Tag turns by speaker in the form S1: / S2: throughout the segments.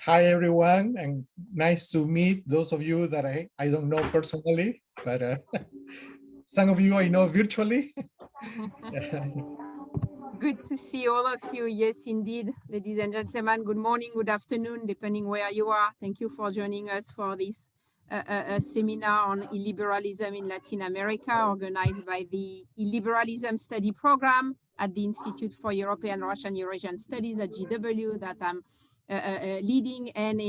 S1: Hi, everyone, and nice to meet those of you that I don't know personally, but some of you I know virtually.
S2: Good to see all of you. Yes, indeed, ladies and gentlemen, good morning, good afternoon, depending where you are. Thank you for joining us for this seminar on illiberalism in Latin America, organized by the Illiberalism Studies Program at the Institute for European, Russian, Eurasian Studies at GW that I'm leading, and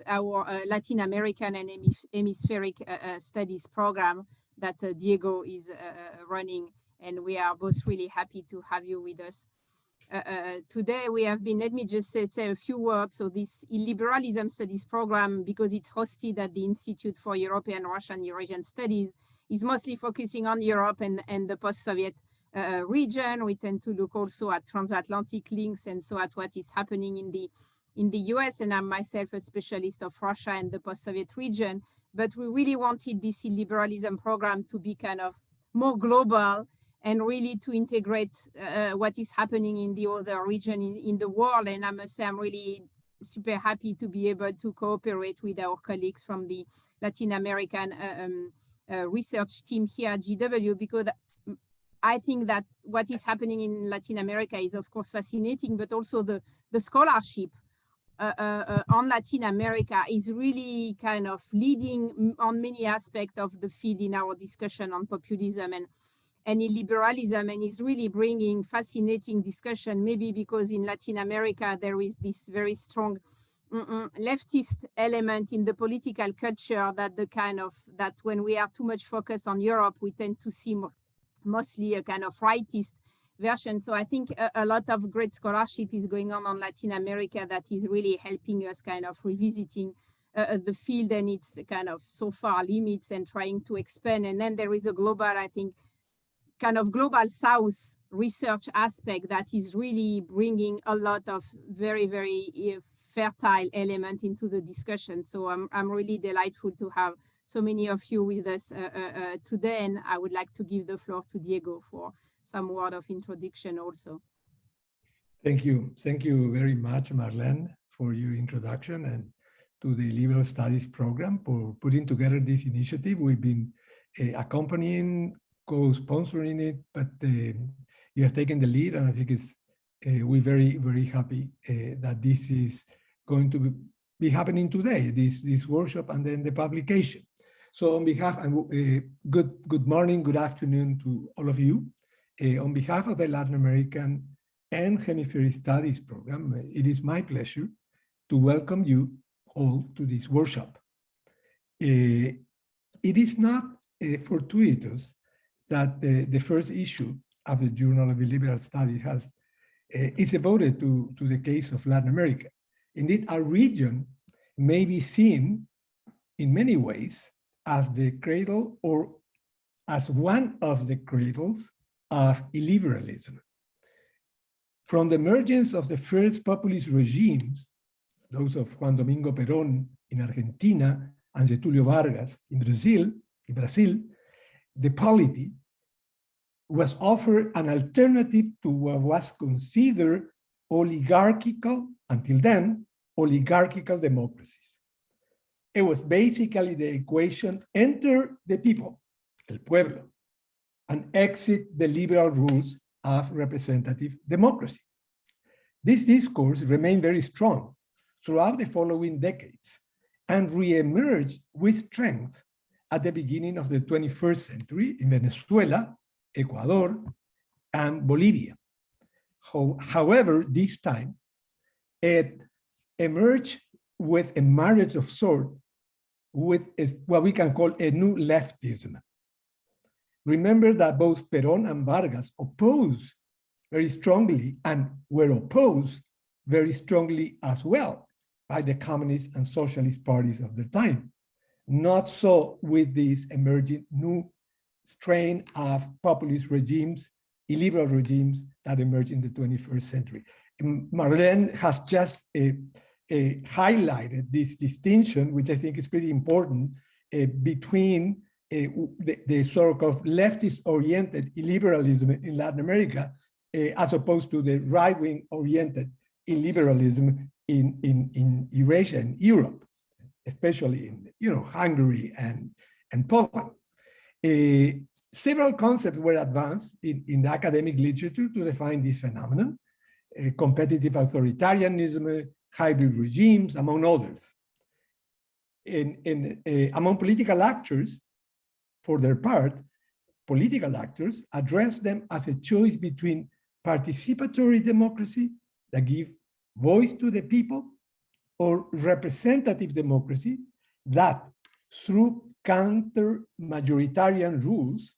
S2: our Latin American and Hemispheric Studies Program that Diego is running. And we are both really happy to have you with us. Today we have been, let me just say a few words. So this Illiberalism Studies Program, because it's hosted at the Institute for European, Russian, Eurasian Studies, is mostly focusing on Europe and the post-Soviet region. We tend to look also at transatlantic links and so at what is happening in the US, and I'm myself a specialist of Russia and the post-Soviet region. But we really wanted this Illiberalism program to be kind of more global and really to integrate what is happening in the other region in the world. And I must say, I'm really super happy to be able to cooperate with our colleagues from the Latin American research team here at GW, because I think that what is happening in Latin America is, of course, fascinating, but also the scholarship on Latin America is really kind of leading on many aspects of the field in our discussion on populism and illiberalism, and is really bringing fascinating discussion, maybe because in Latin America there is this very strong leftist element in the political culture that when we are too much focused on Europe, we tend to see mostly a kind of rightist version. So I think a lot of great scholarship is going on Latin America that is really helping us kind of revisiting the field and its kind of so far limits and trying to expand. And then there is a global, I think, kind of global South research aspect that is really bringing a lot of very, very fertile element into the discussion. So I'm really delightful to have so many of you with us today. And I would like to give the floor to Diego for some word of introduction also.
S3: Thank you. Thank you very much, Marlene, for your introduction, and to the Illiberal Studies Program for putting together this initiative. We've been accompanying, co-sponsoring it, but you have taken the lead, and I think we're very, very happy that this is going to be happening today, this workshop and then the publication. So on behalf, good morning, good afternoon to all of you. On behalf of the Latin American and Hemispheric Studies Program, it is my pleasure to welcome you all to this workshop. It is not fortuitous that the first issue of the Journal of Illiberal Studies is devoted to the case of Latin America. Indeed, our region may be seen in many ways as the cradle or as one of the cradles of illiberalism. From the emergence of the first populist regimes, those of Juan Domingo Perón in Argentina and Julio Vargas in Brazil, the polity was offered an alternative to what was considered oligarchical, until then, oligarchical democracies. It was basically the equation: enter the people, el pueblo, and exit the liberal rules of representative democracy. This discourse remained very strong throughout the following decades and re-emerged with strength at the beginning of the 21st century in Venezuela, Ecuador, and Bolivia. However, this time, it emerged with a marriage of sorts with what we can call a new leftism. Remember that both Perón and Vargas opposed very strongly and were opposed very strongly as well by the communist and socialist parties of their time. Not so with this emerging new strain of populist regimes, illiberal regimes that emerged in the 21st century. Marlene has just highlighted this distinction, which I think is pretty important, between the sort of leftist-oriented illiberalism in Latin America as opposed to the right-wing oriented illiberalism in Eurasia and Europe, especially in Hungary and Poland. Several concepts were advanced in the academic literature to define this phenomenon: competitive authoritarianism, hybrid regimes, among others. Among political actors, for their part, political actors address them as a choice between participatory democracy that give voice to the people, or representative democracy that, through counter-majoritarian rules,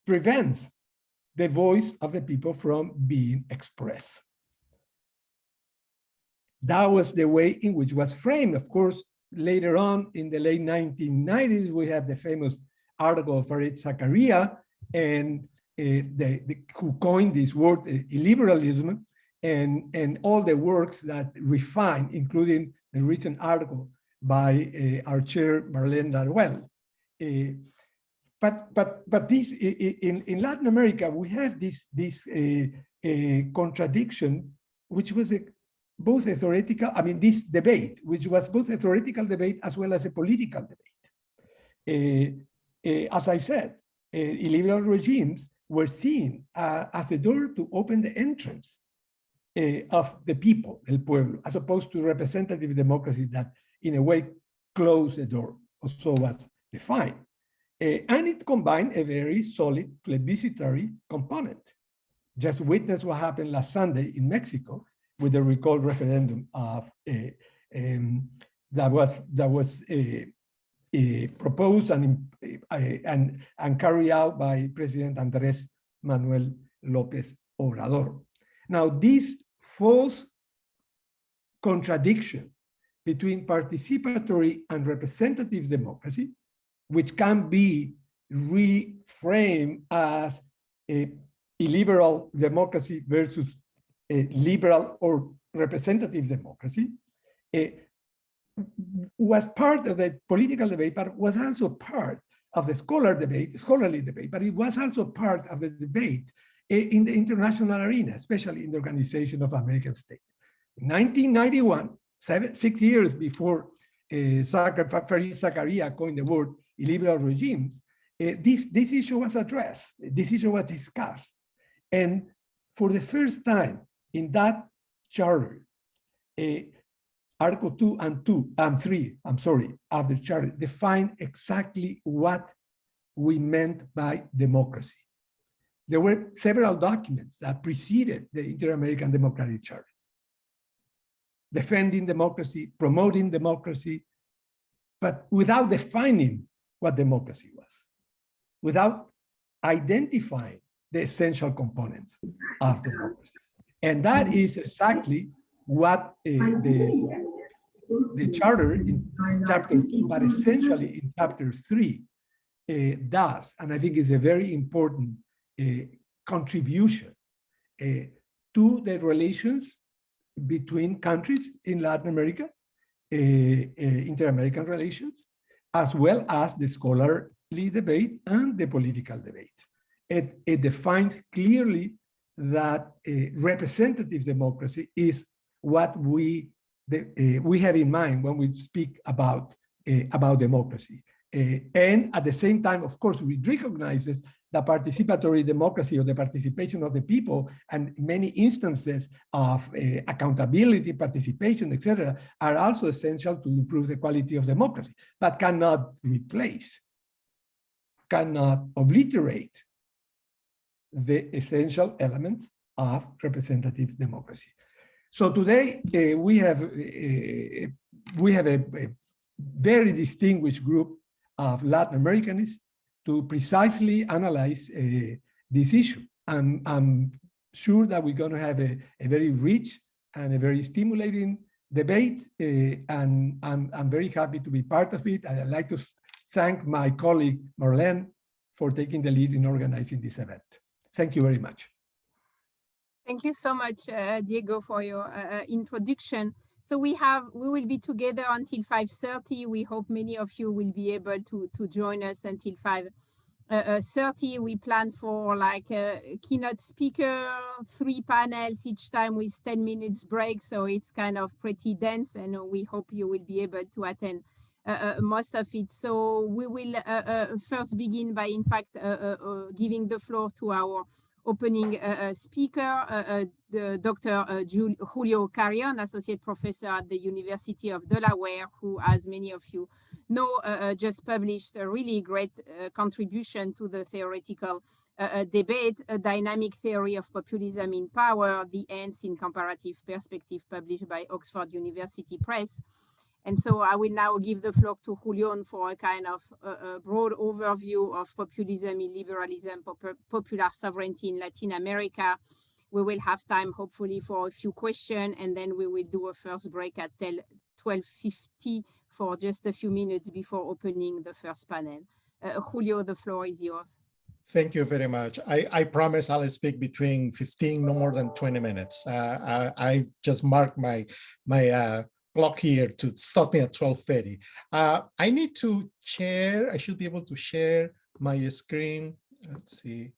S3: prevents the voice of the people from being expressed. That was the way in which was framed. Of course, later on in the late 1990s, we have the famous article of Fareed Zakaria, and who coined this word illiberalism, and all the works that refine, including the recent article by our chair, Marlene Laruelle. But this, in Latin America, we have this contradiction, which was both a theoretical, this debate, which was both a theoretical debate as well as a political debate. As I said, illiberal regimes were seen as a door to open the entrance of the people, el pueblo, as opposed to representative democracy that, in a way, closed the door, or so was defined. And it combined a very solid plebiscitary component. Just witness what happened last Sunday in Mexico with the recall referendum of that was proposed and carried out by President Andrés Manuel López Obrador. Now, this false contradiction between participatory and representative democracy, which can be reframed as a illiberal democracy versus a liberal or representative democracy, was part of the political debate, but was also part of the scholarly debate, but it was also part of the debate in the international arena, especially in the Organization of American States. In 1991, 6 years before Fareed Zakaria coined the word illiberal regimes, this issue was addressed, this issue was discussed. And for the first time in that charter, Article 2 and 3, of the charter define exactly what we meant by democracy. There were several documents that preceded the Inter-American Democratic Charter, defending democracy, promoting democracy, but without defining what democracy was, without identifying the essential components of democracy. And that is exactly what the charter in chapter 2, but essentially in chapter 3 does. And I think it's a very important contribution to the relations between countries in Latin America, inter-American relations, as well as the scholarly debate and the political debate. It defines clearly that representative democracy is what we have in mind when we speak about democracy. And at the same time, of course, we recognize that participatory democracy, or the participation of the people, and many instances of accountability, participation, etc., are also essential to improve the quality of democracy, but cannot replace, cannot obliterate the essential elements of representative democracy. So today we have a very distinguished group of Latin Americanists to precisely analyze this issue. I'm sure that we're going to have a very rich and a very stimulating debate, and I'm very happy to be part of it. I'd like to thank my colleague Marlene for taking the lead in organizing this event. Thank you very much.
S2: Thank you so much, Diego, for your introduction. So we will be together until 5:30. We hope many of you will be able to join us until 30, we plan for like a keynote speaker, 3 panels each time with 10 minutes break. So it's kind of pretty dense, and we hope you will be able to attend most of it. So we will first begin by, in fact, giving the floor to our opening speaker, the Dr. Julio Carrión, Associate Professor at the University of Delaware, who, as many of you know, just published a really great contribution to the theoretical debate, A Dynamic Theory of Populism in Power, The Ends in Comparative Perspective, published by Oxford University Press. And so I will now give the floor to Julio for a kind of broad overview of populism, illiberalism, popular sovereignty in Latin America. We will have time, hopefully, for a few questions, and then we will do a first break at 12:50 for just a few minutes before opening the first panel. Julio, the floor is yours.
S1: Thank you very much. I promise I'll speak between 15, no more than 20 minutes. I just marked my clock here to start me at 12:30. I need to share, I should be able to share my screen. Let's see.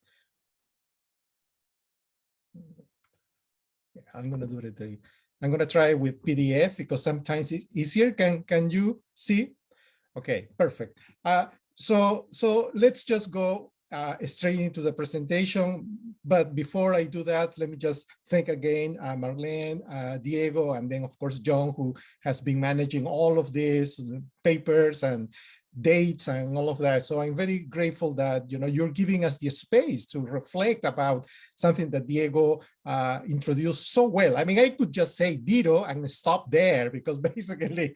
S1: I'm gonna do it. I'm gonna try with PDF because sometimes it's easier. Can you see? Okay, perfect. So let's just go straight into the presentation. But before I do that, let me just thank again Marlene, Diego, and then of course John, who has been managing all of these papers and dates and all of that. So I'm very grateful that you're giving us the space to reflect about something that Diego introduced so well. I mean, I could just say ditto and stop there, because basically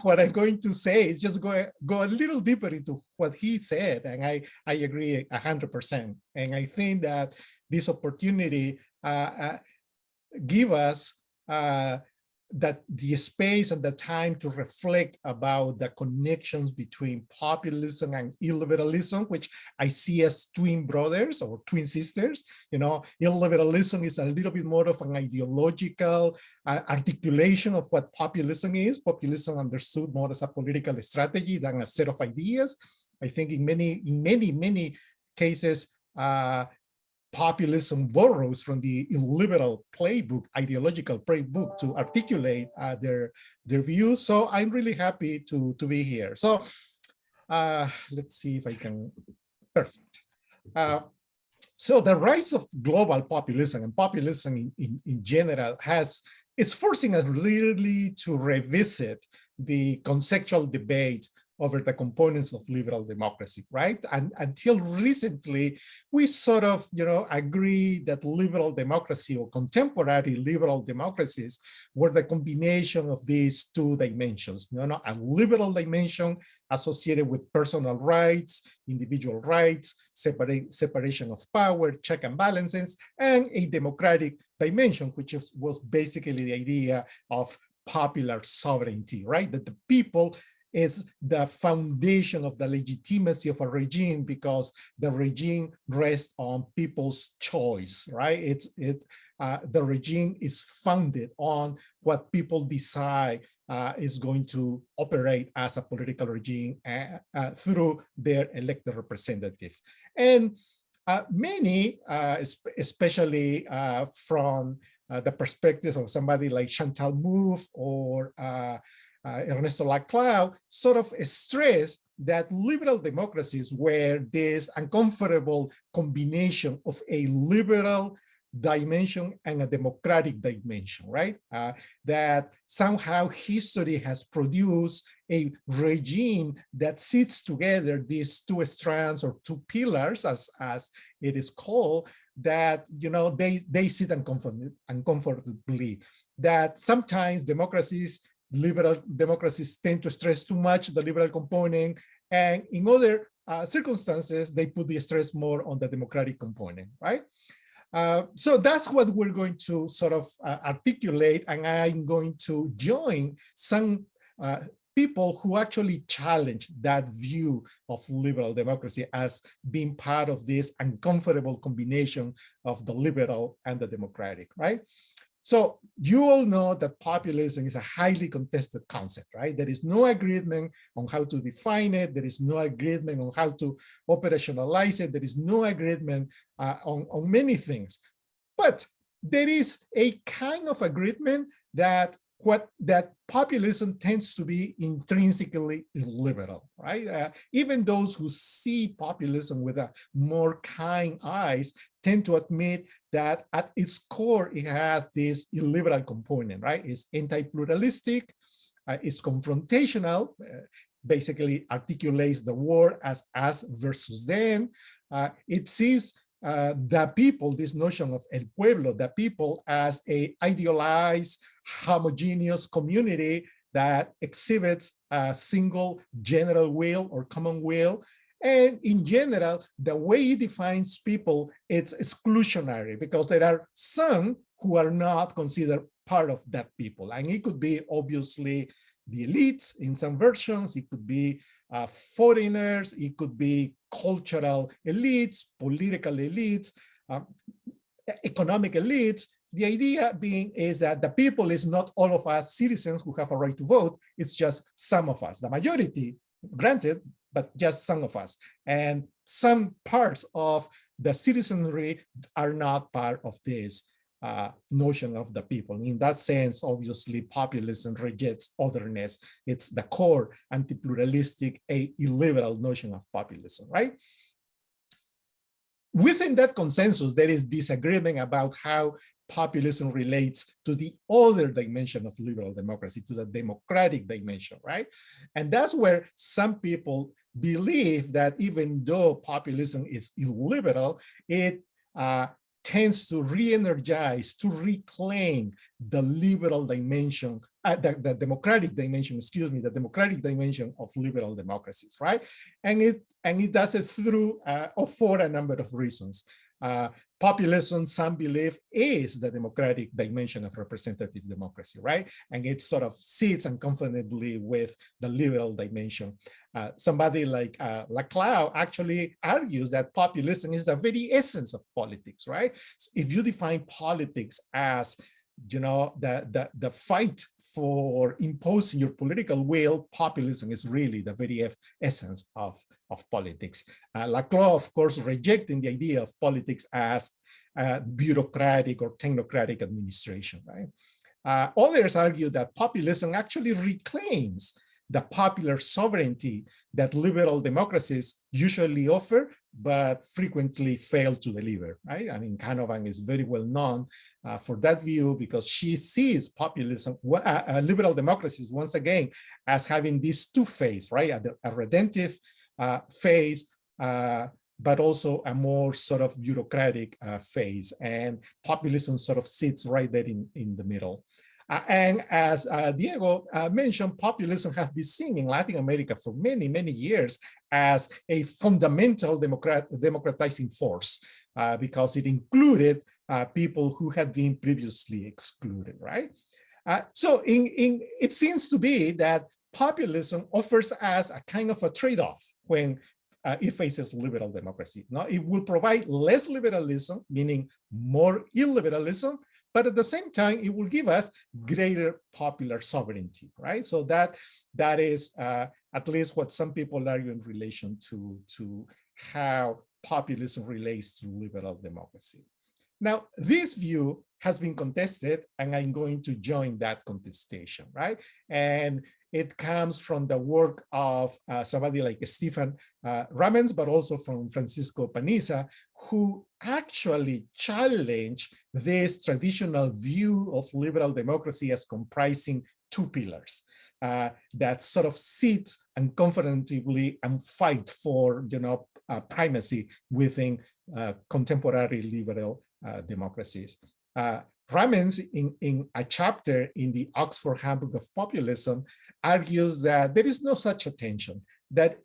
S1: what I'm going to say is just go a little deeper into what he said, and I agree 100%. And I think that this opportunity give us that the space and the time to reflect about the connections between populism and illiberalism, which I see as twin brothers or twin sisters. Illiberalism is a little bit more of an ideological articulation of what populism is. Populism understood more as a political strategy than a set of ideas. I think in many cases, populism borrows from the illiberal playbook, ideological playbook, to articulate their views. So I'm really happy to be here. So let's see if I can, perfect. So the rise of global populism and populism in general is forcing us really to revisit the conceptual debate over the components of liberal democracy, right? And until recently, we sort of, agree that liberal democracy or contemporary liberal democracies were the combination of these two dimensions, a liberal dimension associated with personal rights, individual rights, separation of power, check and balances, and a democratic dimension, which was basically the idea of popular sovereignty, right? That the people is the foundation of the legitimacy of a regime, because the regime rests on people's choice, right? The regime is founded on what people decide is going to operate as a political regime through their elected representative. And many, especially from the perspectives of somebody like Chantal Mouffe or Ernesto Laclau, sort of stress that liberal democracies were this uncomfortable combination of a liberal dimension and a democratic dimension, right? That somehow history has produced a regime that sits together these two strands or two pillars, as it is called, that they sit uncomfortably. That sometimes liberal democracies tend to stress too much the liberal component, and in other circumstances, they put the stress more on the democratic component, right? So that's what we're going to sort of articulate, and I'm going to join some people who actually challenge that view of liberal democracy as being part of this uncomfortable combination of the liberal and the democratic, right? So you all know that populism is a highly contested concept, right? There is no agreement on how to define it. There is no agreement on how to operationalize it. There is no agreement on many things. But there is a kind of agreement that populism tends to be intrinsically illiberal, right? Even those who see populism with a more kind eyes tend to admit that at its core, it has this illiberal component, right? It's anti-pluralistic, it's confrontational, basically articulates the war as us versus them. It sees the people, this notion of el pueblo, the people as a idealized, homogeneous community that exhibits a single general will or common will. And in general, the way it defines people, it's exclusionary because there are some who are not considered part of that people. And it could be obviously the elites in some versions, it could be foreigners, it could be cultural elites, political elites, economic elites. The idea being is that the people is not all of us citizens who have a right to vote, it's just some of us. The majority, granted, but just some of us. And some parts of the citizenry are not part of this notion of the people. In that sense, obviously, populism rejects otherness. It's the core anti-pluralistic, illiberal notion of populism, right? Within that consensus, there is disagreement about how populism relates to the other dimension of liberal democracy, to the democratic dimension, right? And that's where some people believe that even though populism is illiberal, it tends to re-energize, to reclaim the liberal dimension, the democratic dimension, excuse me, the democratic dimension of liberal democracies, right? And it does it through, for a number of reasons. Populism, some believe, is the democratic dimension of representative democracy, right? And it sort of sits uncomfortably with the liberal dimension. Somebody like Laclau actually argues that populism is the very essence of politics, right? So if you define politics as, you know, the fight for imposing your political will, populism is really the very essence of politics. Laclau, of course, rejecting the idea of politics as bureaucratic or technocratic administration, right? Others argue that populism actually reclaims the popular sovereignty that liberal democracies usually offer, but frequently fail to deliver, right? I mean, Canavan is very well known for that view because she sees populism, liberal democracies, once again, as having this two phase, right? A redemptive phase, but also a more sort of bureaucratic phase. And populism sort of sits right there in the middle. And as Diego mentioned, populism has been seen in Latin America for many, many years as a fundamental democratizing force because it included people who had been previously excluded, right? So it seems to be that populism offers us a kind of a trade-off when it faces liberal democracy. Now, it will provide less liberalism, meaning more illiberalism, but at the same time, it will give us greater popular sovereignty, right? So that is at least what some people argue in relation to how populism relates to liberal democracy. Now, this view has been contested, and I'm going to join that contestation, right? And it comes from the work of somebody like Stephen Ramens, but also from Francisco Paniza, who actually challenge this traditional view of liberal democracy as comprising two pillars that sort of sit uncomfortably and fight for, you know, primacy within contemporary liberal democracies. Ramens, in a chapter in the Oxford Handbook of Populism, argues that there is no such a tension, that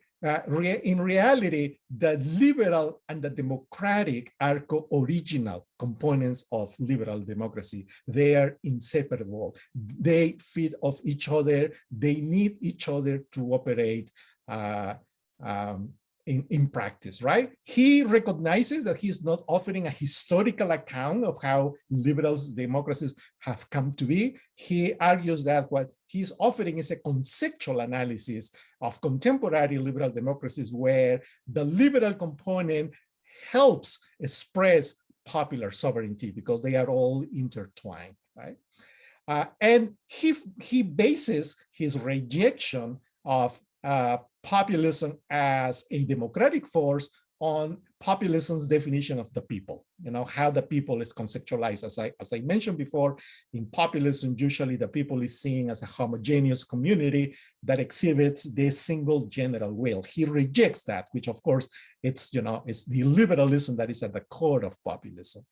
S1: in reality, the liberal and the democratic are co-original components of liberal democracy. They are inseparable. They feed off each other. They need each other to operate in practice, right? He recognizes that he's not offering a historical account of how liberal democracies have come to be. He argues that what he's offering is a conceptual analysis of contemporary liberal democracies where the liberal component helps express popular sovereignty because they are all intertwined, right? And he bases his rejection of populism as a democratic force on populism's definition of the people, how the people is conceptualized. As I mentioned before, in populism, usually the people is seen as a homogeneous community that exhibits this single general will. He rejects that, which of course, it's the liberalism that is at the core of populism.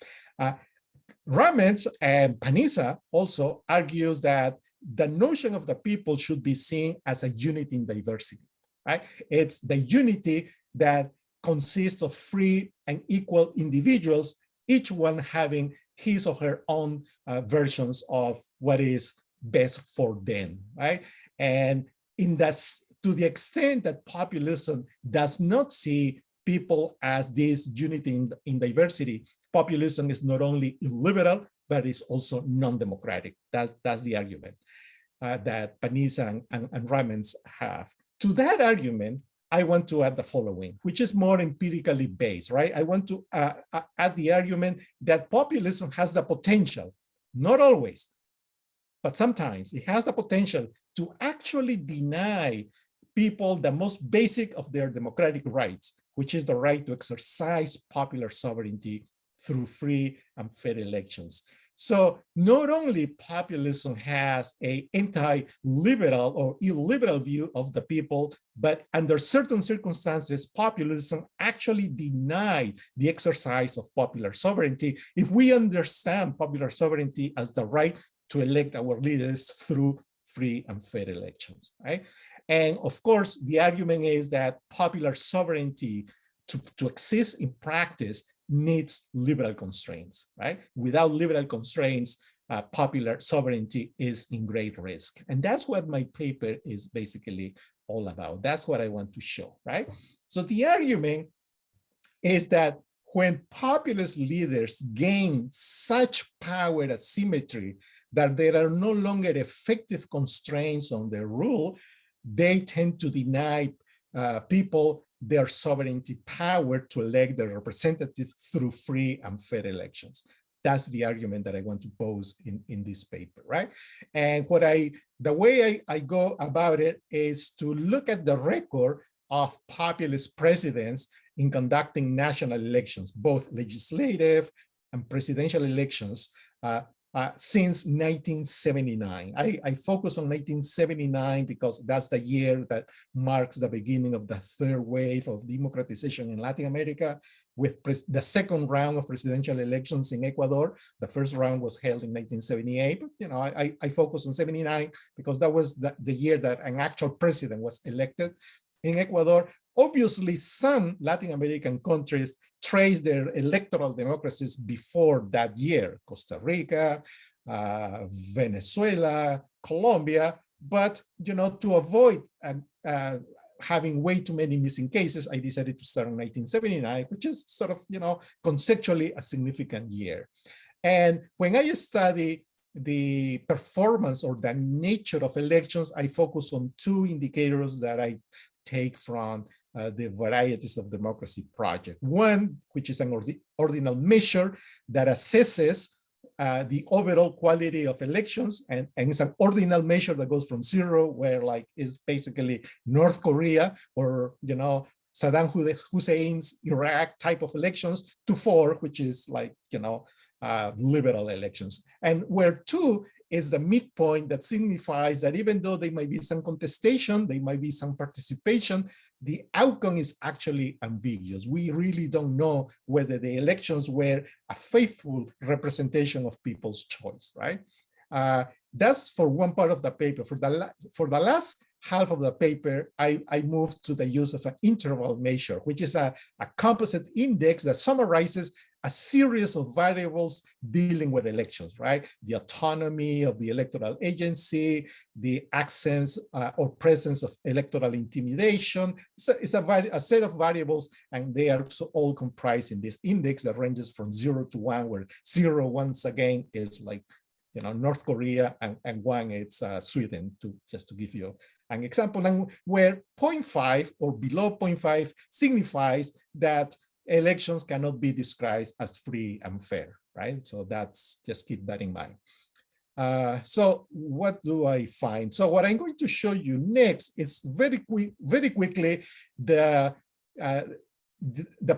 S1: Ramens and Panizza also argues that the notion of the people should be seen as a unity in diversity, right? It's the unity that consists of free and equal individuals, each one having his or her own versions of what is best for them, right? And to the extent that populism does not see people as this unity in diversity, populism is not only illiberal, but it's also non-democratic. That's the argument that Panizza and Ramens have. To that argument, I want to add the following, which is more empirically based, right? I want to add the argument that populism has the potential, not always, but sometimes it has the potential to actually deny people the most basic of their democratic rights, which is the right to exercise popular sovereignty through free and fair elections. So not only populism has an anti-liberal or illiberal view of the people, but under certain circumstances, populism actually denied the exercise of popular sovereignty if we understand popular sovereignty as the right to elect our leaders through free and fair elections, right? And of course, the argument is that popular sovereignty to exist in practice needs liberal constraints, right? Without liberal constraints, popular sovereignty is in great risk. And that's what my paper is basically all about. That's what I want to show, right? So the argument is that when populist leaders gain such power asymmetry that there are no longer effective constraints on their rule, they tend to deny people their sovereignty power to elect their representatives through free and fair elections. That's the argument that I want to pose in this paper, right? And the way I go about it is to look at the record of populist presidents in conducting national elections, both legislative and presidential elections, since 1979. I focus on 1979 because that's the year that marks the beginning of the third wave of democratization in Latin America, with the second round of presidential elections in Ecuador. The first round was held in 1978. But, I focus on 79 because that was the year that an actual president was elected in Ecuador. Obviously, some Latin American countries trace their electoral democracies before that year, Costa Rica, Venezuela, Colombia, but to avoid having way too many missing cases, I decided to start in 1979, which is sort of, conceptually a significant year. And when I study the performance or the nature of elections, I focus on two indicators that I take from the Varieties of Democracy project. One, which is an ordinal measure that assesses the overall quality of elections, and it's an ordinal measure that goes from 0, where is basically North Korea or Saddam Hussein's Iraq type of elections, to 4, which is liberal elections, and where 2 is the midpoint that signifies that even though there might be some contestation, there might be some participation, the outcome is actually ambiguous. We really don't know whether the elections were a faithful representation of people's choice, right? That's for one part of the paper. For the last half of the paper, I moved to the use of an interval measure, which is a composite index that summarizes a series of variables dealing with elections, right? The autonomy of the electoral agency, the absence or presence of electoral intimidation. It's a set of variables, and they are all comprised in this index that ranges from 0 to 1, where 0, once again, is like, you know, North Korea, and 1, it's Sweden, just to give you an example, and where 0.5 or below 0.5 signifies that elections cannot be described as free and fair, right? So that's, just keep that in mind. So what do I find? So what I'm going to show you next is very quickly the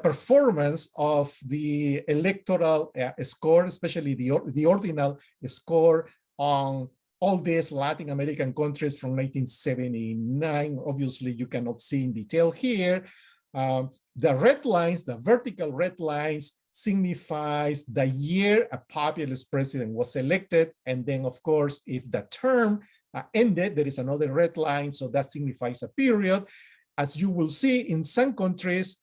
S1: performance of the electoral score, especially the ordinal score on all these Latin American countries from 1979. Obviously, you cannot see in detail here. The red lines, the vertical red lines, signifies the year a populist president was elected. And then, of course, if the term ended, there is another red line. So that signifies a period. As you will see in some countries,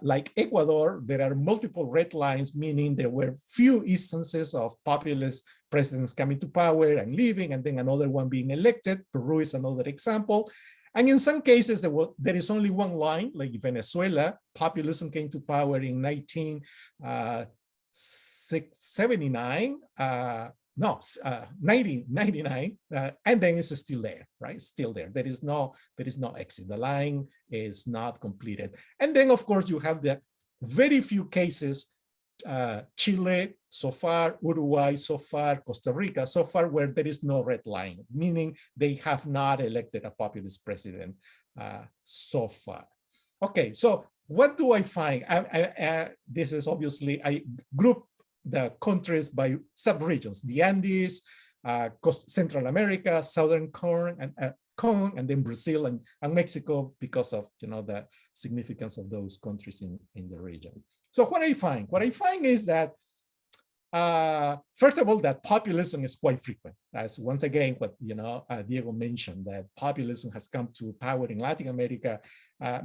S1: like Ecuador, there are multiple red lines, meaning there were few instances of populist presidents coming to power and leaving, and then another one being elected. Peru is another example. And in some cases, there is only one line, like Venezuela. Populism came to power in 1979, 1999, and then it's still there, right? Still there. There is no exit. The line is not completed. And then, of course, you have the very few cases, Chile so far, Uruguay so far, Costa Rica so far, where there is no red line, meaning they have not elected a populist president so far. Okay, so what do I find? This is obviously, I group the countries by sub-regions, the Andes, Central America, Southern Cone, and then Brazil and Mexico, because of, you know, the significance of those countries in the region. So what I find is that, first of all, that populism is quite frequent. As once again, what, you know, Diego mentioned, that populism has come to power in Latin America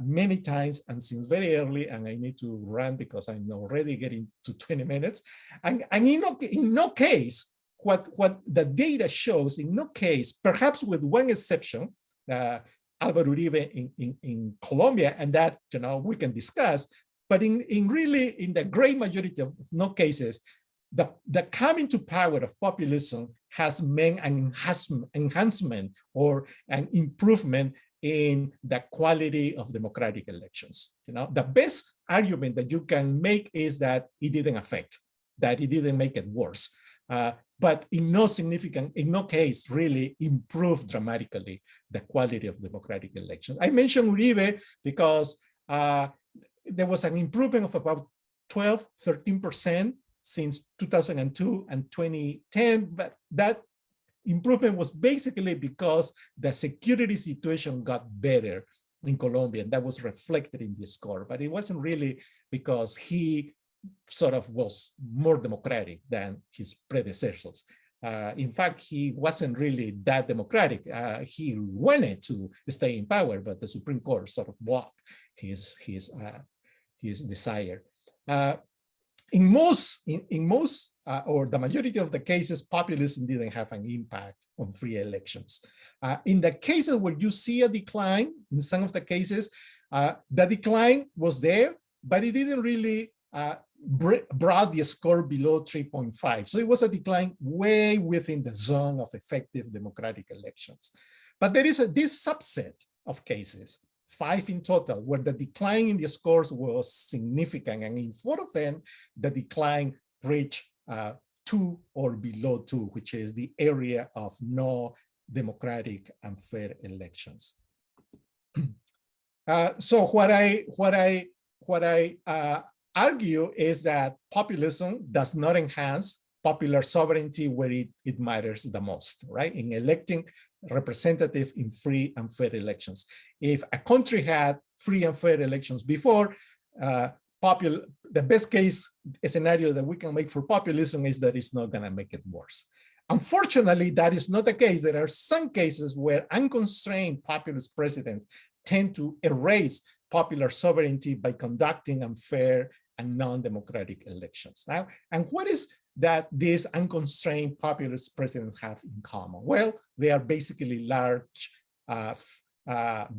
S1: many times and since very early, and I need to run because I'm already getting to 20 minutes. And in no case, what the data shows, in no case, perhaps with one exception, Álvaro Uribe in Colombia, and that, you know, we can discuss, but in the great majority of no cases, the coming to power of populism has meant an enhancement or an improvement in the quality of democratic elections. You know, the best argument that you can make is that it didn't affect, that it didn't make it worse. But in no case really improved dramatically the quality of democratic elections. I mentioned Uribe because there was an improvement of about 12, 13% since 2002 and 2010, but that improvement was basically because the security situation got better in Colombia, and that was reflected in the score, but it wasn't really because he sort of was more democratic than his predecessors. In fact, he wasn't really that democratic. He wanted to stay in power, but the Supreme Court sort of blocked his desire. In most, or the majority of the cases, populism didn't have an impact on free elections. In the cases where you see a decline, in some of the cases, the decline was there, but it didn't really brought the score below 3.5. So it was a decline way within the zone of effective democratic elections. But there is this subset of cases, 5 in total, where the decline in the scores was significant. And in 4 of them, the decline reached 2 or below 2, which is the area of no democratic and fair elections. So what I argue is that populism does not enhance popular sovereignty where it matters the most, right? In electing representatives in free and fair elections. If a country had free and fair elections before, the best case scenario that we can make for populism is that it's not going to make it worse. Unfortunately, that is not the case. There are some cases where unconstrained populist presidents tend to erase popular sovereignty by conducting unfair and non-democratic elections. Now, and what is that these unconstrained populist presidents have in common? Well, they are basically large,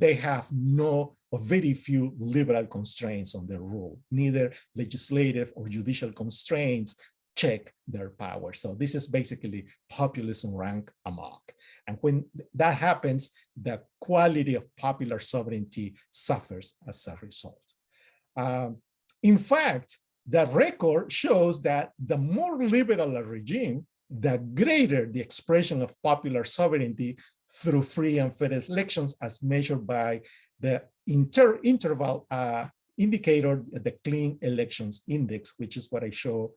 S1: they have no or very few liberal constraints on their rule. Neither legislative or judicial constraints check their power. So this is basically populism rank amok. And when that happens, the quality of popular sovereignty suffers as a result. In fact, the record shows that the more liberal a regime, the greater the expression of popular sovereignty through free and fair elections as measured by the interval indicator, the Clean Elections Index, which is what I show,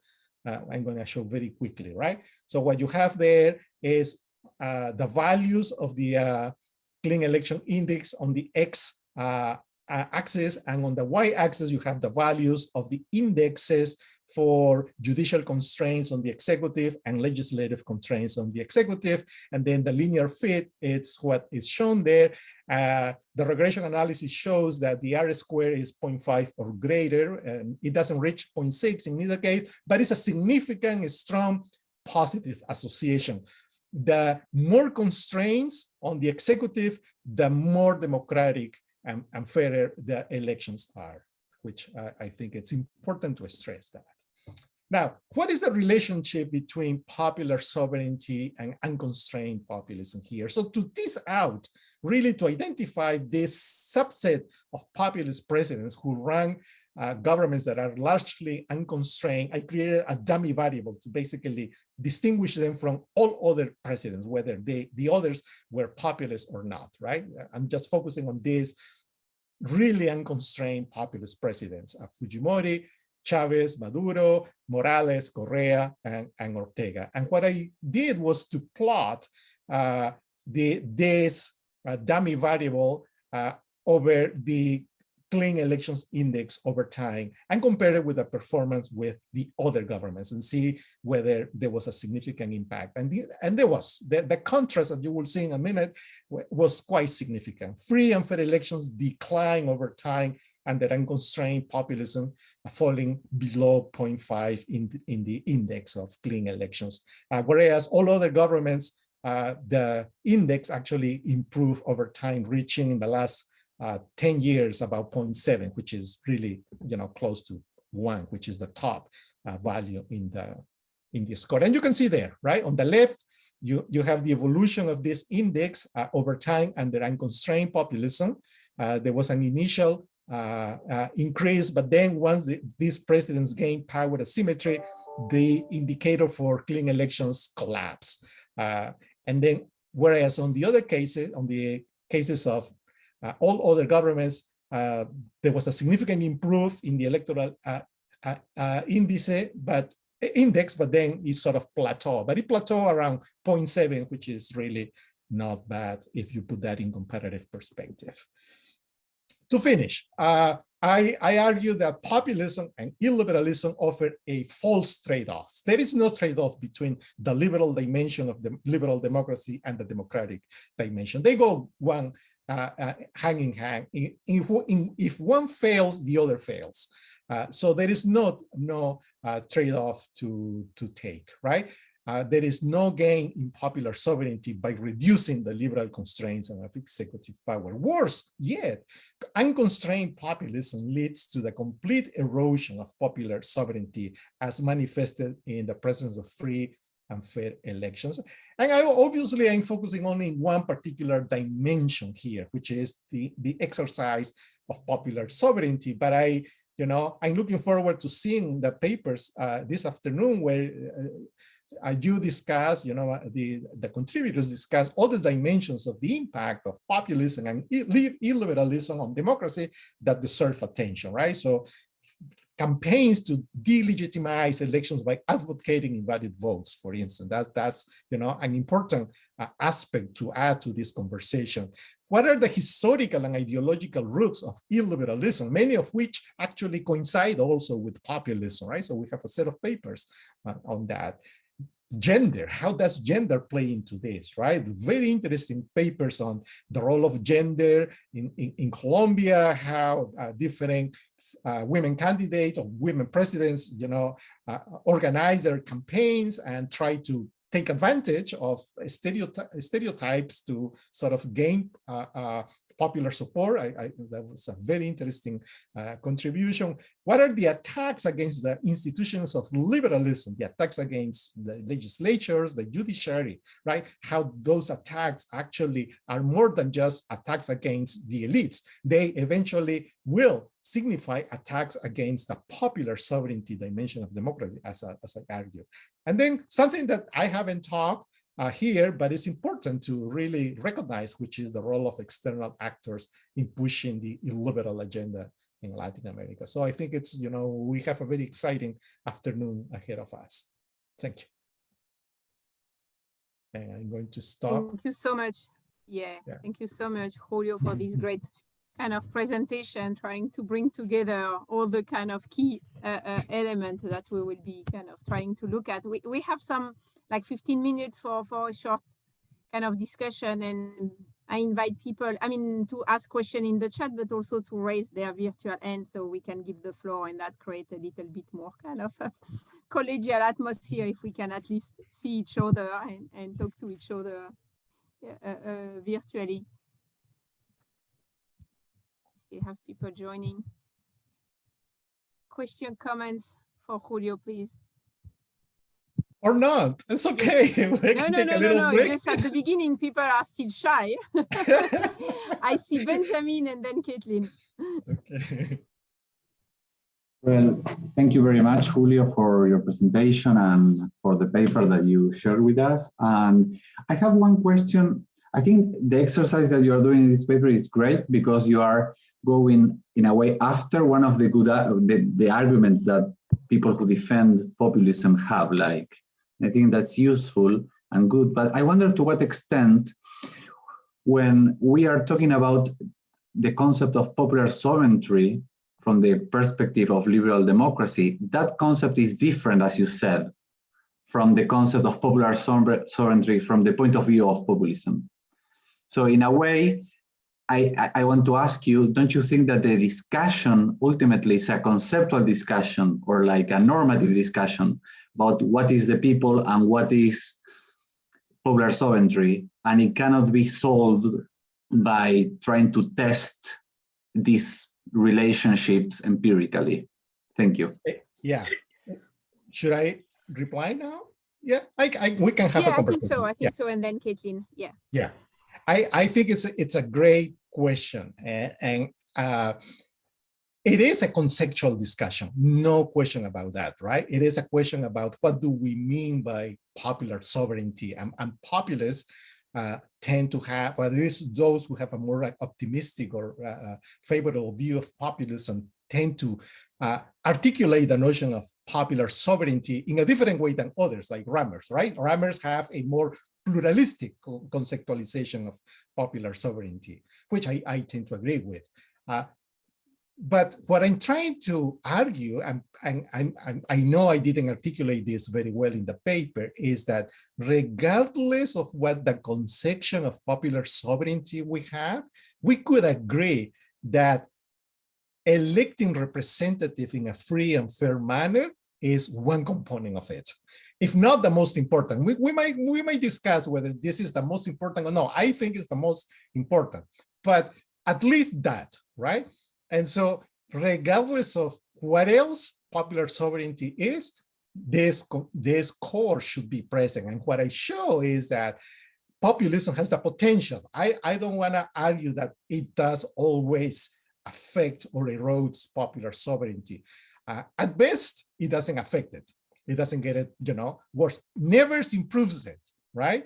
S1: I'm going to show very quickly, right? So what you have there is the values of the Clean Election Index on the X axis, and on the Y axis, you have the values of the indexes for judicial constraints on the executive and legislative constraints on the executive. And then the linear fit, it's what is shown there. The regression analysis shows that the R square is 0.5 or greater, and it doesn't reach 0.6 in either case, but it's a significant, strong positive association. The more constraints on the executive, the more democratic and fairer the elections are, which I think it's important to stress that. Now, what is the relationship between popular sovereignty and unconstrained populism here? So to tease out, really to identify this subset of populist presidents who run governments that are largely unconstrained, I created a dummy variable to basically distinguish them from all other presidents, whether the others were populist or not, right? I'm just focusing on these really unconstrained populist presidents, Fujimori, Chavez, Maduro, Morales, Correa, and Ortega. And what I did was to plot this dummy variable over the Clean Elections Index over time and compare it with the performance with the other governments and see whether there was a significant impact. And there was. The contrast that you will see in a minute was quite significant. Free and fair elections decline over time, and that unconstrained populism falling below 0.5 in the index of clean elections. Whereas all other governments, the index actually improved over time, reaching in the last 10 years about 0.7, which is really, close to 1, which is the top value in the score. And you can see there, right? On the left, you have the evolution of this index over time under unconstrained populism. There was an initial increase, but then once these presidents gained power asymmetry, the indicator for clean elections collapsed. And then, whereas on the other cases, on the cases of all other governments, there was a significant improvement in the electoral index, but then it sort of plateaued. But it plateaued around 0.7, which is really not bad if you put that in comparative perspective. To finish, I argue that populism and illiberalism offer a false trade-off. There is no trade-off between the liberal dimension of the liberal democracy and the democratic dimension. They go one hand in hand. If one fails, the other fails. So there is no trade-off to take, right? There is no gain in popular sovereignty by reducing the liberal constraints on executive power. Worse yet, unconstrained populism leads to the complete erosion of popular sovereignty as manifested in the presence of free and fair elections. And obviously I'm focusing only in one particular dimension here, which is the exercise of popular sovereignty. But I'm looking forward to seeing the papers this afternoon where you discuss, the contributors discuss all the dimensions of the impact of populism and illiberalism on democracy that deserve attention, right? So campaigns to delegitimize elections by advocating invalid votes, for instance, that's an important aspect to add to this conversation. What are the historical and ideological roots of illiberalism, many of which actually coincide also with populism, right? So we have a set of papers on that. gender. How does gender play into this, right? Very interesting papers on the role of gender in Colombia, how different women candidates or women presidents, organize their campaigns and try to take advantage of stereotypes to sort of gain popular support. That was a very interesting contribution. What are the attacks against the institutions of liberalism, the attacks against the legislatures, the judiciary, right? How those attacks actually are more than just attacks against the elites. They eventually will signify attacks against the popular sovereignty dimension of democracy, as I argue. And then something that I haven't talked here, but it's important to really recognize, which is the role of external actors in pushing the illiberal agenda in Latin America. So I think it's, we have a very exciting afternoon ahead of us. Thank you. And I'm going to stop.
S2: Thank you so much. Yeah. Thank you so much, Julio, for this great kind of presentation, trying to bring together all the kind of key elements that we will be kind of trying to look at. We have some like 15 minutes for a short kind of discussion, and I invite people, to ask questions in the chat, but also to raise their virtual hand so we can give the floor, and that create a little bit more kind of a collegial atmosphere if we can at least see each other and talk to each other virtually. Still have people joining. Question, comments for Julio, please.
S1: Or not, it's okay.
S2: No. Just at the beginning, people are still shy. I see Benjamin and then Caitlin.
S1: Okay.
S4: Well, thank you very much, Julio, for your presentation and for the paper that you shared with us. And I have one question. I think the exercise that you are doing in this paper is great because you are going in a way after one of the good the arguments that people who defend populism have. Like, I think that's useful and good. But I wonder to what extent, when we are talking about the concept of popular sovereignty from the perspective of liberal democracy, that concept is different, as you said, from the concept of popular sovereignty from the point of view of populism. So in a way, I want to ask you, don't you think that the discussion ultimately is a conceptual discussion or like a normative discussion about what is the people and what is popular sovereignty, and it cannot be solved by trying to test these relationships empirically? Thank you.
S1: Yeah. Should I reply now? Yeah, we can have a conversation.
S2: I think so. And then Caitlin,
S1: Yeah. I think it's a great question, and it is a conceptual discussion, no question about that, right? It is a question about what do we mean by popular sovereignty, and populists tend to have, or at least those who have a more optimistic or favorable view of populism tend to articulate the notion of popular sovereignty in a different way than others, like Rammers, right? Rammers have a more pluralistic conceptualization of popular sovereignty, which I tend to agree with. But what I'm trying to argue, and I know I didn't articulate this very well in the paper, is that regardless of what the conception of popular sovereignty we have, we could agree that electing representative in a free and fair manner is one component of it. If not the most important. We might discuss whether this is the most important or no. I think it's the most important, but at least that, right? And so regardless of what else popular sovereignty is, this core should be present. And what I show is that populism has the potential. I don't want to argue that it does always affect or erodes popular sovereignty. At best, it doesn't affect it. It doesn't get it, worse. Never improves it, right?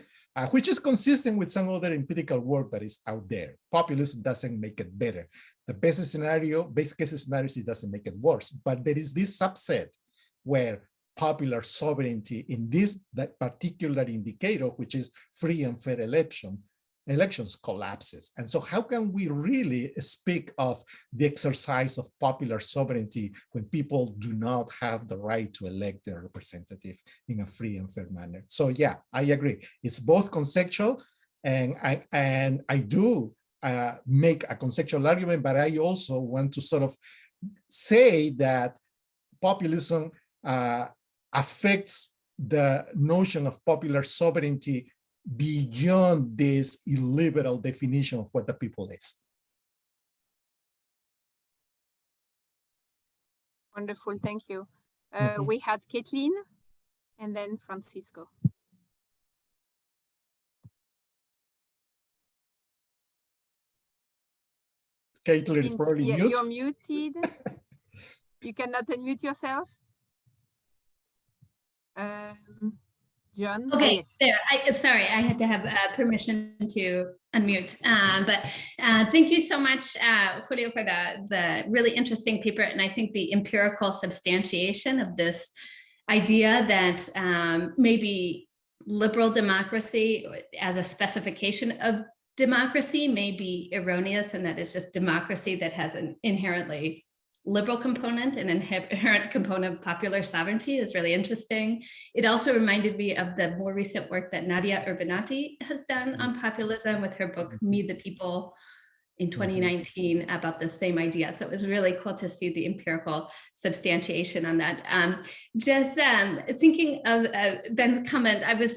S1: Which is consistent with some other empirical work that is out there. Populism doesn't make it better. The best case scenario, it doesn't make it worse. But there is this subset where popular sovereignty in that particular indicator, which is free and fair election, elections collapses. And so how can we really speak of the exercise of popular sovereignty when people do not have the right to elect their representative in a free and fair manner? So yeah, I agree. It's both conceptual, and I do make a conceptual argument, but I also want to sort of say that populism affects the notion of popular sovereignty beyond this illiberal definition of what the people is.
S2: Wonderful, thank you. We had Caitlin and then Francisco.
S1: Caitlin is probably mute.
S2: You're muted. You cannot unmute yourself. John?
S5: Okay,
S2: yes.
S5: there. I'm sorry, I had to have permission to unmute. But thank you so much, Julio, for the really interesting paper. And I think the empirical substantiation of this idea that maybe liberal democracy as a specification of democracy may be erroneous, and that it's just democracy that has an inherently liberal component and inherent component of popular sovereignty is really interesting. It also reminded me of the more recent work that Nadia Urbanati has done on populism with her book, Me the People, in 2019 about the same idea. So it was really cool to see the empirical substantiation on that. Just thinking of Ben's comment, I was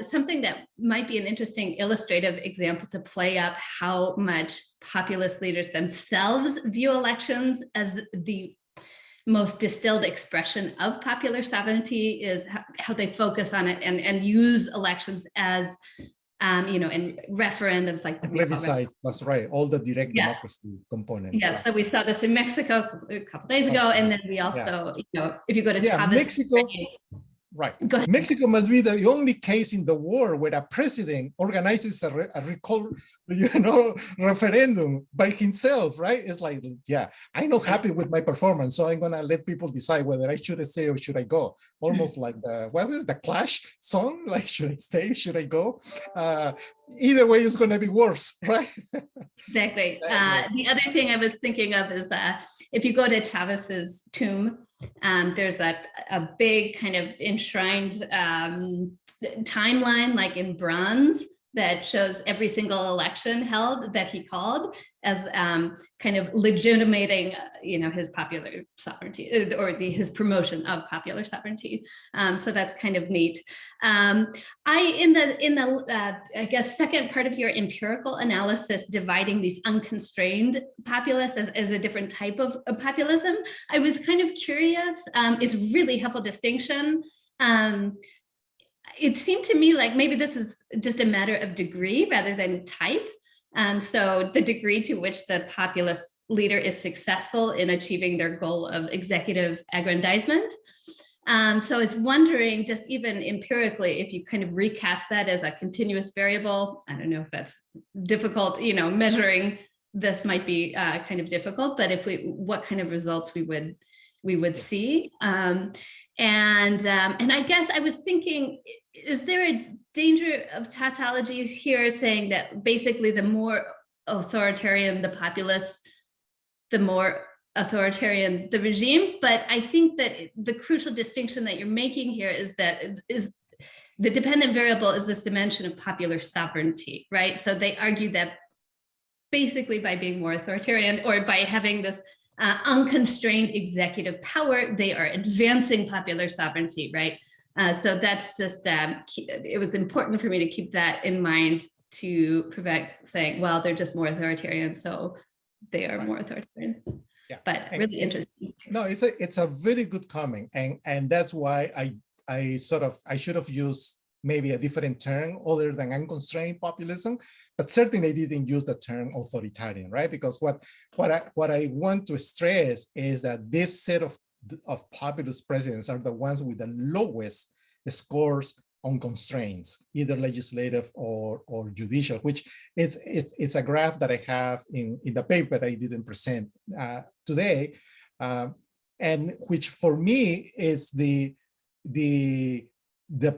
S5: something that might be an interesting illustrative example to play up how much populist leaders themselves view elections as the most distilled expression of popular sovereignty is how they focus on it and use elections as you know, and referendums like the
S1: plebiscite. That's right. All the direct democracy components.
S5: Yes. So we saw this in Mexico a couple days ago, and then we also, you know, if you go to Chavez,
S1: Mexico. Right. Mexico must be the only case in the world where a president organizes a recall, referendum by himself, right? It's like, yeah, I'm not happy with my performance, so I'm gonna let people decide whether I should stay or should I go. Almost like what is the Clash song? Like, should I stay? Should I go? Either way, it's gonna be worse, right?
S5: Exactly. The other thing I was thinking of is that if you go to Chavez's tomb, there's a big kind of enshrined timeline, like in bronze, that shows every single election held that he called as kind of legitimating, you know, his popular sovereignty or his promotion of popular sovereignty. So that's kind of neat. In the I guess second part of your empirical analysis, dividing these unconstrained populists as a different type of populism, I was kind of curious. It's really helpful distinction. It seemed to me like maybe this is just a matter of degree rather than type. So the degree to which the populist leader is successful in achieving their goal of executive aggrandizement. So it's wondering, just even empirically, if you kind of recast that as a continuous variable. I don't know if that's difficult, you know, measuring this might be kind of difficult, but if what kind of results we would see. And I guess I was thinking, is there a danger of tautologies here saying that basically the more authoritarian the populace, the more authoritarian the regime? But I think that the crucial distinction that you're making here is that the dependent variable is this dimension of popular sovereignty, right? So they argue that basically by being more authoritarian or by having this unconstrained executive power, they are advancing popular sovereignty, right? So that's just, it was important for me to keep that in mind to prevent saying, well, they're just more authoritarian, so they are more authoritarian. Yeah, but really interesting.
S1: No, it's a very good comment, and that's why I should have used maybe a different term other than unconstrained populism, but certainly I didn't use the term authoritarian, right? Because what I want to stress is that this set of populist presidents are the ones with the lowest scores on constraints, either legislative or judicial, which it's a graph that I have in the paper I didn't present today, and which for me is the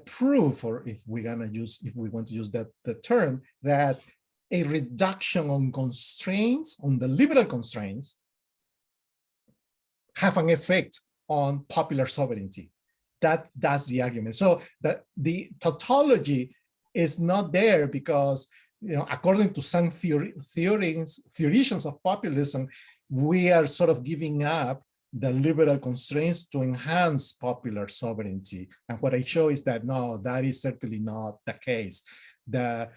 S1: proof, or if we want to use the term, that a reduction on constraints, on the liberal constraints, have an effect on popular sovereignty. That's the argument. So that the tautology is not there because, according to some theorians of populism, we are sort of giving up the liberal constraints to enhance popular sovereignty. And what I show is that no, that is certainly not the case. The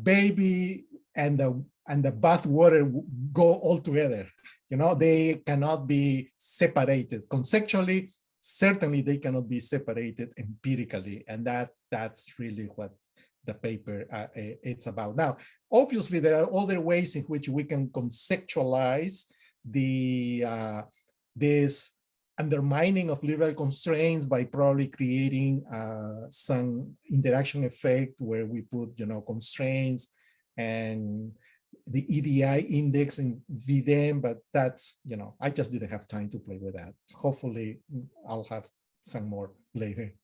S1: baby and the bath water go all together. They cannot be separated conceptually. Certainly, they cannot be separated empirically, and that's really what the paper it's about. Now, obviously, there are other ways in which we can conceptualize this undermining of liberal constraints by probably creating some interaction effect where we put, constraints and the EDI index in VDEM, but that's, I just didn't have time to play with that. Hopefully I'll have some more later.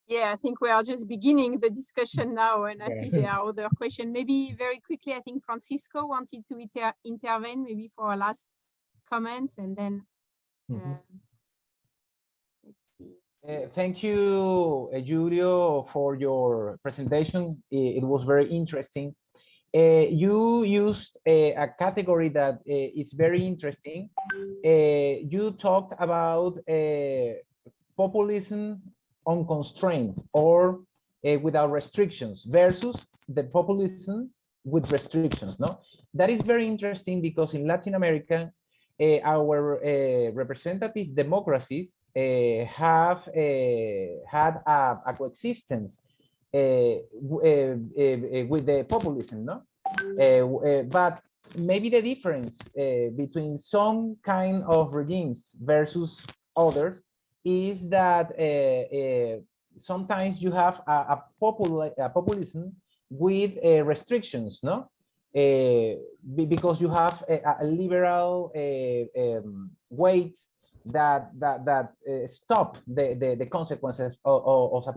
S2: Yeah, I think we are just beginning the discussion now, and I think there are other questions. Maybe very quickly, I think Francisco wanted to intervene, maybe for our last comments, and then let's see.
S6: Thank you, Julio, for your presentation. It was very interesting. You used a category that is very interesting. You talked about populism unconstrained or without restrictions versus the populism with restrictions. No, that is very interesting because in Latin America, our representative democracies have had a coexistence with the populism, no? But maybe the difference between some kind of regimes versus others is that sometimes you have a populism with restrictions, no? Because you have a liberal weight that stop the consequences of a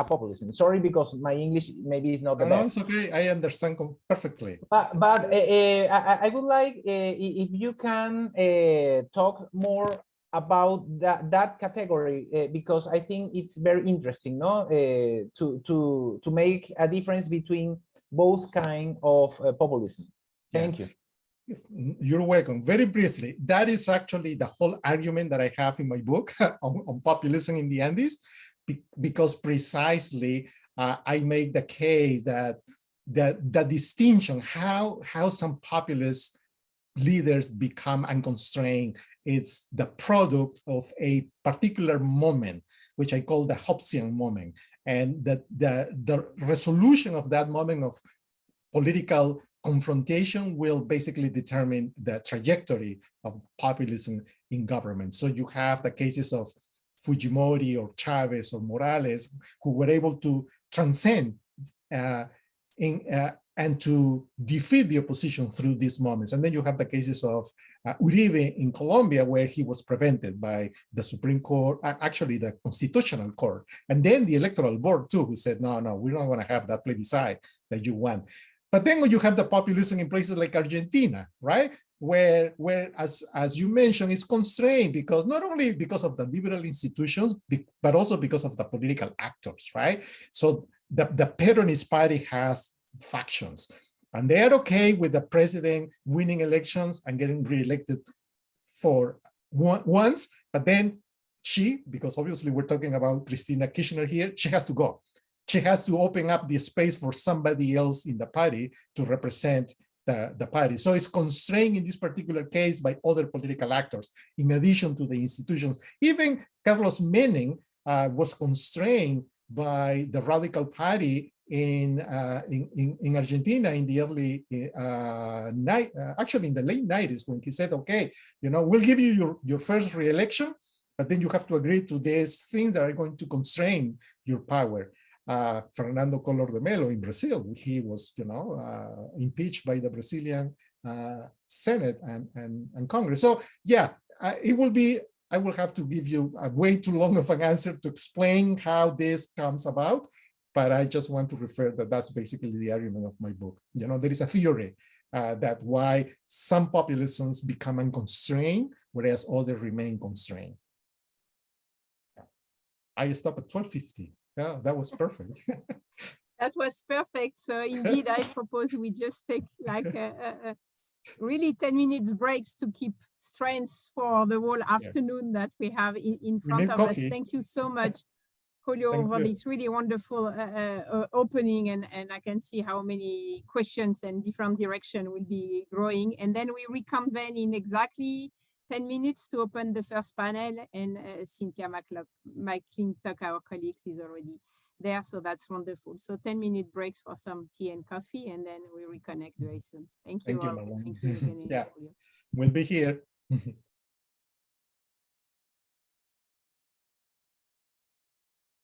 S6: populism. Sorry, because my English maybe is not the best.
S1: No, it's okay. I understand perfectly.
S6: But I would like if you can talk more about that category because I think it's very interesting, no? To make a difference between both kind of populism. Thank you.
S1: You're welcome. Very briefly, that is actually the whole argument that I have in my book on populism in the Andes, because precisely I make the case that the distinction, how some populist leaders become unconstrained, it's the product of a particular moment, which I call the Hobbesian moment. And the resolution of that moment of political confrontation will basically determine the trajectory of populism in government. So you have the cases of Fujimori or Chavez or Morales who were able to transcend and to defeat the opposition through these moments. And then you have the cases of Uribe in Colombia, where he was prevented by the Supreme Court, actually the Constitutional Court, and then the Electoral Board too, who said, no, we're not going to have that plebiscite that you want. But then you have the populism in places like Argentina, right? Where as you mentioned, is constrained because not only because of the liberal institutions, but also because of the political actors, right? So the Peronist party has factions, and they are okay with the president winning elections and getting reelected for once, but then she, because obviously we're talking about Christina Kirchner here, she has to go. She has to open up the space for somebody else in the party to represent the party. So it's constrained in this particular case by other political actors, in addition to the institutions. Even Carlos Menem was constrained by the radical party in Argentina in the early actually in the late 90s, when he said, okay, we'll give you your first re-election, but then you have to agree to these things that are going to constrain your power. Fernando Collor de Mello in Brazil, he was, impeached by the Brazilian Senate and Congress. So yeah, it will be, I will have to give you a way too long of an answer to explain how this comes about. but I just want to refer that that's basically the argument of my book. You know, there is a theory that why some populisms become unconstrained, whereas others remain constrained. I stopped at 12:50. Yeah, that was perfect.
S2: That was perfect. So indeed, I propose we just take like really 10 minutes breaks to keep strength for the whole afternoon that we have in front of us. Thank you so much, Julio, for this really wonderful opening, and I can see how many questions and different direction will be growing. And then we reconvene in exactly 10 minutes to open the first panel, and Cynthia McClintock, our colleagues, is already there, so that's wonderful. So 10-minute breaks for some tea and coffee, and then we reconnect very soon. Thank you all. Thank you again.
S1: Yeah, we'll be here.